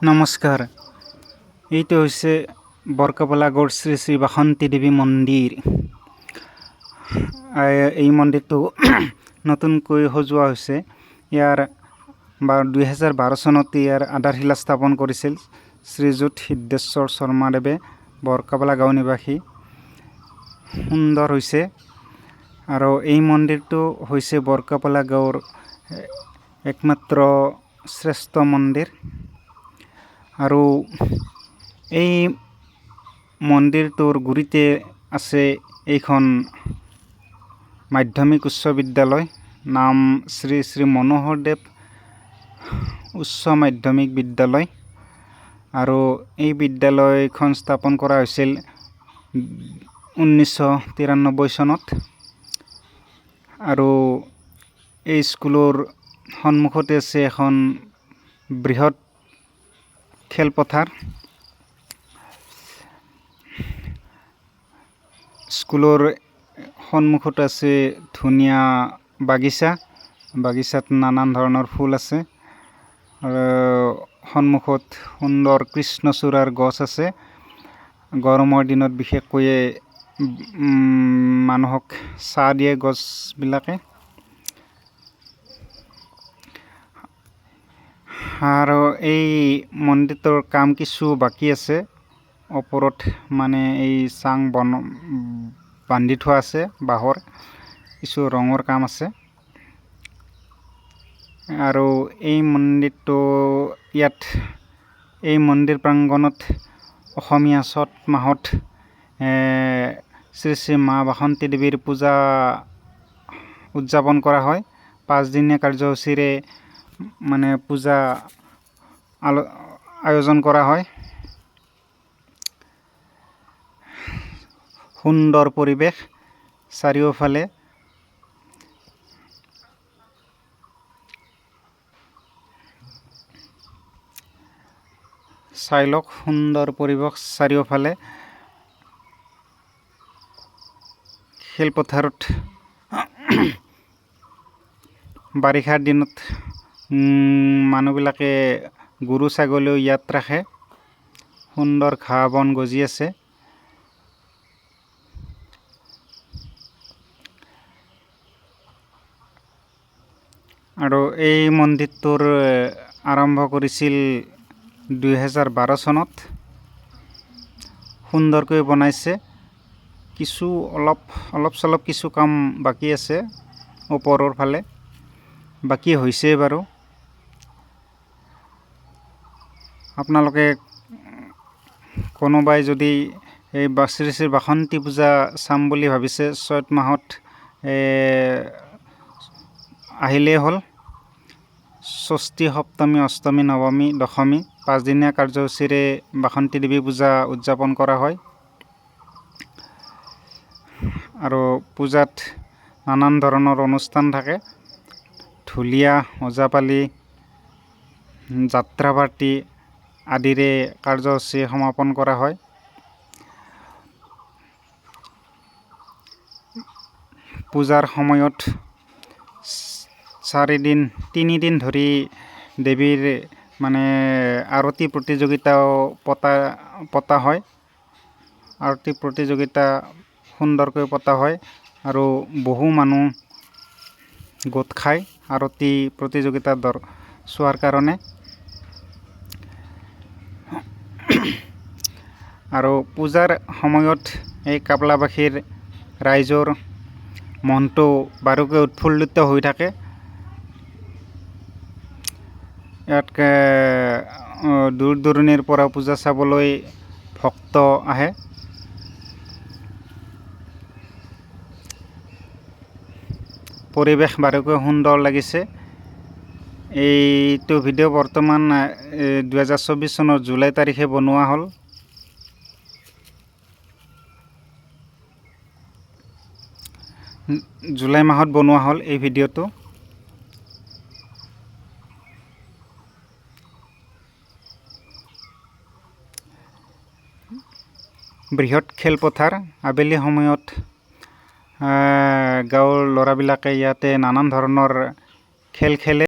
নমস্কাৰ। এইটো হৈছে বৰকাপালা গড় শ্ৰী শ্ৰী বাসন্তী দেৱী মন্দিৰ। এই মন্দিৰটো নতুনকৈ সজোৱা হৈছে। ইয়াৰ 2012 চনত ইয়াৰ আধাৰশিলা স্থাপন কৰিছিল শ্ৰীযুত সিদ্ধেশ্বৰ শৰ্মাদেৱে, বৰকাপালা গাঁও নিবাসী। সুন্দৰ হৈছে আৰু এই মন্দিৰটো হৈছে বৰকাপালা গাঁৱৰ একমাত্ৰ শ্ৰেষ্ঠ মন্দিৰ। আৰু এই মন্দিৰটোৰ গুৰিতে আছে এইখন মাধ্যমিক উচ্চ বিদ্যালয়, নাম শ্ৰী শ্ৰী মনোহৰদেৱ উচ্চ মাধ্যমিক বিদ্যালয়। আৰু এই বিদ্যালয়খন স্থাপন কৰা হৈছিল 1993 চনত। আৰু এই স্কুলৰ সন্মুখতে আছে এখন বৃহৎ খেলপথাৰ। স্কুলৰ সন্মুখত আছে ধুনীয়া বাগিচাত নানান ধৰণৰ ফুল আছে। আৰু সন্মুখত সুন্দৰ কৃষ্ণচূড়াৰ গছ আছে। গৰমৰ দিনত বিশেষকৈ মানুহক ছাঁ দিয়ে গছবিলাকে। আৰু এই মন্দিৰটোৰ কাম কিছু বাকী আছে। ওপৰত মানে এই চাং বান্ধি থোৱা আছে, বাঁহৰ কিছু ৰঙৰ কাম আছে। আৰু এই মন্দিৰ প্ৰাংগণত অসমীয়া চ'ত মাহত শ্ৰী শ্ৰী মা বাসন্তী দেৱীৰ পূজা উদযাপন কৰা হয়। 5 দিনীয়া কাৰ্যসূচীৰে মানে পূজা আয়োজন কৰা হয়। সুন্দৰ পৰিৱেশ চাৰিওফালে। চাই লওক, সুন্দৰ পৰিৱেশ চাৰিওফালে। খেলপথাৰত বাৰিষাৰ দিনত মানুহবিলাকে গৰু ছাগলীও ইয়াত ৰাখে। সুন্দৰ ঘাঁহ বন গজি আছে। আৰু এই মন্দিৰটোৰ আৰম্ভ কৰিছিল 2012 চনত। সুন্দৰকৈ বনাইছে। কিছু অলপ চলপ কিছু কাম বাকী আছে ওপৰৰ ফালে, বাকী হৈছে বাৰু। আপোনালোকে কোনোবাই যদি এই শ্ৰী শ্ৰী বাসন্তী পূজা চাম বুলি ভাবিছে, চ'ত মাহত আহিলেই হ'ল। ষষ্ঠী, সপ্তমী, অষ্টমী, নৱমী, দশমী 5 দিনীয়া কাৰ্যসূচীৰে বাসন্তী দেৱী পূজা উদযাপন কৰা হয়। আৰু পূজাত নানান ধৰণৰ অনুষ্ঠান থাকে। ঢুলীয়া, ওজাপালি, যাত্ৰা পাৰ্টি আদিৰে কাৰ্যসূচী সমাপন কৰা হয়। পূজাৰ সময়ত 3 দিন ধৰি দেৱীৰ মানে আৰতি প্ৰতিযোগিতাও পতা হয়। আৰতি প্ৰতিযোগিতা সুন্দৰকৈ পতা হয় আৰু বহু মানুহ গোট খায় আৰতি প্ৰতিযোগিতা চোৱাৰ কাৰণে। আৰু পূজাৰ সময়ত এই কাপলাবাসীৰ ৰাইজৰ মনটো বাৰুকৈ উৎফুল্লিত হৈ থাকে। ইয়াত দূৰ দূৰণিৰ পৰা পূজা চাবলৈ ভক্ত আহে। পৰিৱেশ বাৰুকৈ সুন্দৰ লাগিছে। এইটো ভিডিঅ' বৰ্তমান 2024 চনৰ জুলাই তাৰিখে বনোৱা হ'ল। জুলাই মাহত বনোৱা হ'ল এই ভিডিঅ'টো। বৃহৎ খেলপথাৰ। আবেলি সময়ত গাঁৱৰ ল'ৰাবিলাকে ইয়াতে নানান ধৰণৰ খেল খেলে।